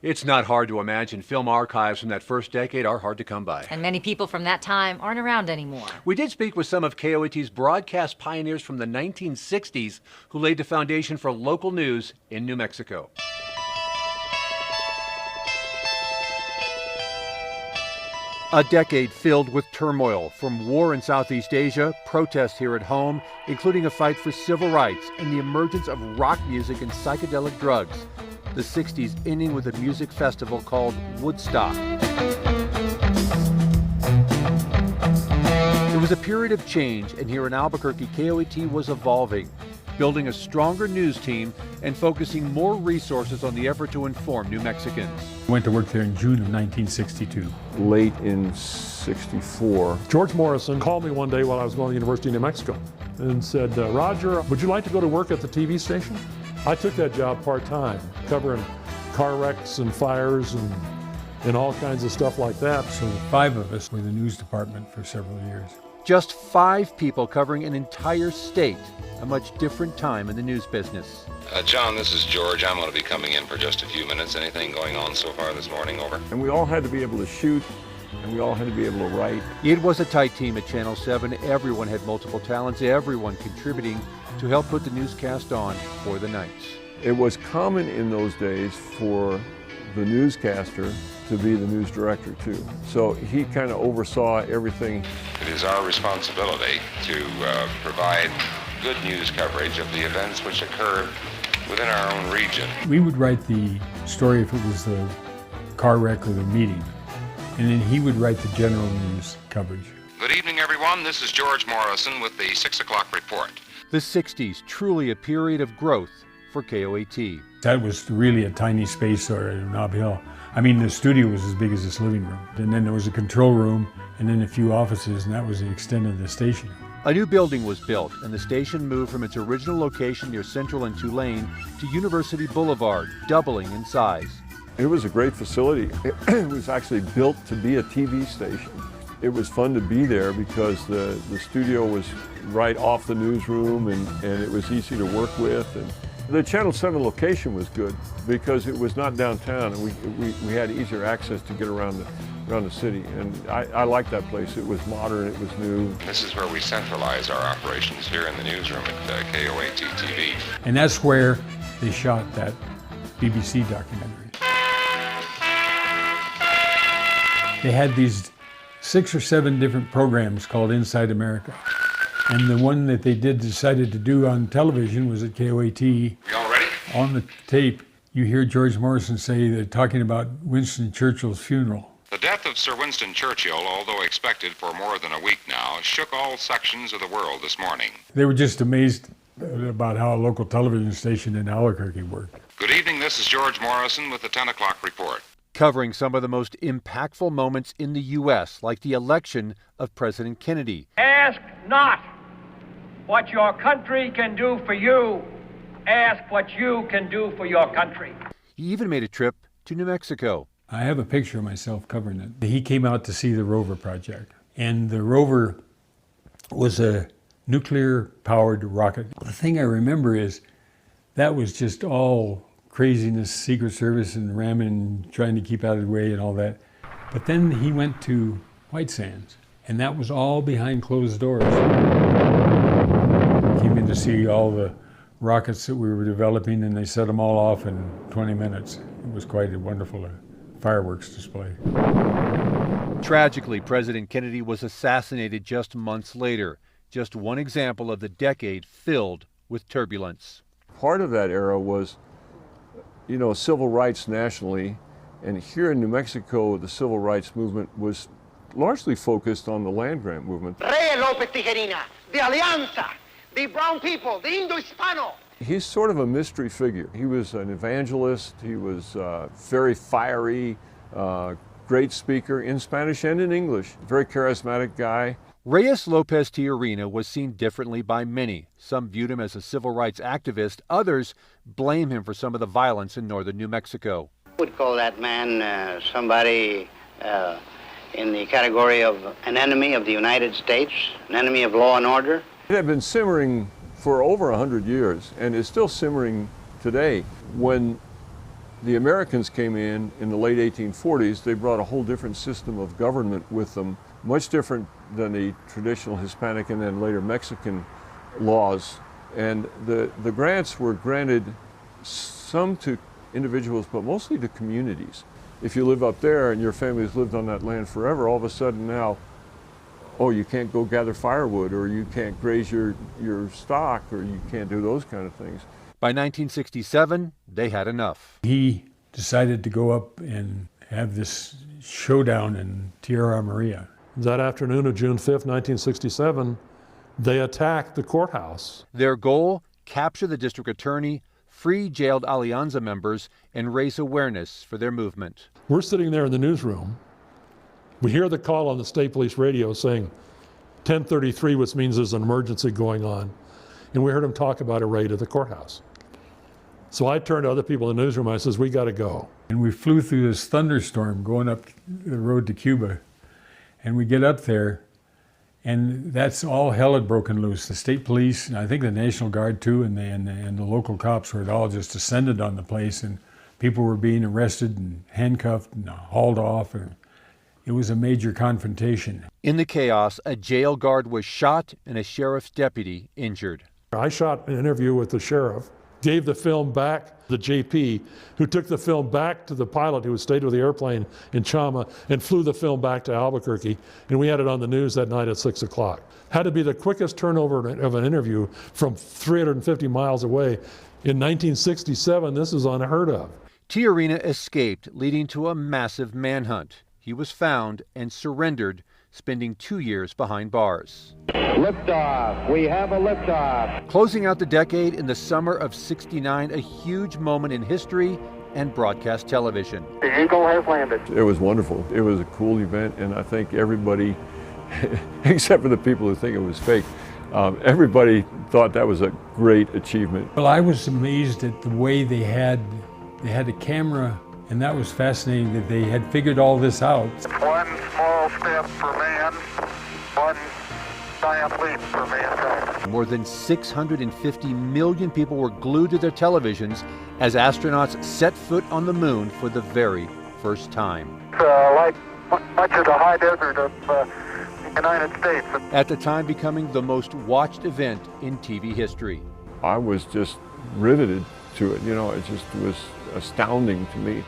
It's not hard to imagine. Film archives from that first decade are hard to come by. And many people from that time aren't around anymore. We did speak with some of KOAT's broadcast pioneers from the 1960s who laid the foundation for local news in New Mexico. A decade filled with turmoil, from war in Southeast Asia, protests here at home, including a fight for civil rights, and the emergence of rock music and psychedelic drugs. The 60s ending with a music festival called Woodstock. It was a period of change, and here in Albuquerque, KOAT was evolving, building a stronger news team and focusing more resources on the effort to inform New Mexicans. I went to work there in June of 1962. Late in '64. George Morrison called me one day while I was going to the University of New Mexico and said, Roger, would you like to go to work at the TV station? I took that job part-time, covering car wrecks and fires and all kinds of stuff like that. So the 5 of us were in the news department for several years. Just 5 people covering an entire state, a much different time in the news business. John, this is George. I'm going to be coming in for just a few minutes. Anything going on so far this morning? Over. And we all had to be able to shoot, and we all had to be able to write. It was a tight team at Channel 7. Everyone had multiple talents, everyone contributing to help put the newscast on for the nights. It was common in those days for the newscaster to be the news director too. So he kind of oversaw everything. It is our responsibility to provide good news coverage of the events which occur within our own region. We would write the story if it was the car wreck or the meeting, and then he would write the general news coverage. Good evening, everyone. This is George Morrison with the 6 o'clock report. The 60s, truly a period of growth for KOAT. That was really a tiny space or a Nob Hill. I mean, the studio was as big as this living room. And then there was a control room and then a few offices, and that was the extent of the station. A new building was built, and the station moved from its original location near Central and Tulane to University Boulevard, doubling in size. It was a great facility. It was actually built to be a TV station. It was fun to be there because the studio was right off the newsroom, and it was easy to work with. And the Channel 7 location was good because it was not downtown, and we had easier access to get around the city. And I liked that place. It was modern, it was new. This is where we centralize our operations here in the newsroom at KOAT TV. And that's where they shot that BBC documentary. They had these 6 or 7 different programs called Inside America. And the one that they decided to do on television was at KOAT. You all ready? On the tape, you hear George Morrison say they're talking about Winston Churchill's funeral. The death of Sir Winston Churchill, although expected for more than a week now, shook all sections of the world this morning. They were just amazed about how a local television station in Albuquerque worked. Good evening, this is George Morrison with the 10 o'clock report. Covering some of the most impactful moments in the U.S., like the election of President Kennedy. Ask not what your country can do for you. Ask what you can do for your country. He even made a trip to New Mexico. I have a picture of myself covering it. He came out to see the rover project, and the rover was a nuclear-powered rocket. The thing I remember is that was just all craziness, Secret Service and ramming and trying to keep out of the way and all that. But then he went to White Sands, and that was all behind closed doors. Came in to see all the rockets that we were developing, and they set them all off in 20 minutes. It was quite a wonderful fireworks display. Tragically, President Kennedy was assassinated just months later. Just one example of the decade filled with turbulence. Part of that era was, civil rights nationally, and here in New Mexico, the civil rights movement was largely focused on the land grant movement. Rey Lopez Tijerina, the Alianza, the brown people, the Indo-Hispano. He's sort of a mystery figure. He was an evangelist. He was very fiery, great speaker in Spanish and in English. Very charismatic guy. Reyes Lopez Tijerina was seen differently by many. Some viewed him as a civil rights activist. Others blame him for some of the violence in northern New Mexico. I would call that man somebody in the category of an enemy of the United States, an enemy of law and order. It had been simmering for over 100 years and is still simmering today. When the Americans came in the late 1840s. They brought a whole different system of government with them, much different than the traditional Hispanic and then later Mexican laws. And the grants were granted some to individuals, but mostly to communities. If you live up there and your family's lived on that land forever, all of a sudden now, oh, you can't go gather firewood, or you can't graze your stock, or you can't do those kind of things. By 1967, they had enough. He decided to go up and have this showdown in Tierra Maria. That afternoon of June 5th, 1967, they attacked the courthouse. Their goal, capture the district attorney, free jailed Alianza members, and raise awareness for their movement. We're sitting there in the newsroom. We hear the call on the state police radio saying 10:33, which means there's an emergency going on. And we heard him talk about a raid at the courthouse. So I turned to other people in the newsroom, I says, we got to go. And we flew through this thunderstorm going up the road to Cuba. And we get up there, and that's all hell had broken loose. The state police, and I think the National Guard too, and the local cops were all just descended on the place, and people were being arrested and handcuffed and hauled off. And it was a major confrontation. In the chaos, a jail guard was shot and a sheriff's deputy injured. I shot an interview with the sheriff, gave the film back to the JP, who took the film back to the pilot who had stayed with the airplane in Chama and flew the film back to Albuquerque, and we had it on the news that night at 6 o'clock. Had to be the quickest turnover of an interview from 350 miles away. In 1967, this is unheard of. Tijerina escaped, leading to a massive manhunt. He was found and surrendered, spending 2 years behind bars. Liftoff. We have a liftoff. Closing out the decade in the summer of '69, a huge moment in history and broadcast television. The Eagle has landed. It was wonderful. It was a cool event, and I think everybody, except for the people who think it was fake, everybody thought that was a great achievement. Well, I was amazed at the way they had a camera, and that was fascinating that they had figured all this out. One small step for man, one giant leap for mankind. More than 650 million people were glued to their televisions as astronauts set foot on the moon for the very first time. Like much of the high desert of the United States. At the time becoming the most watched event in TV history. I was just riveted to it. You know, it just was astounding to me.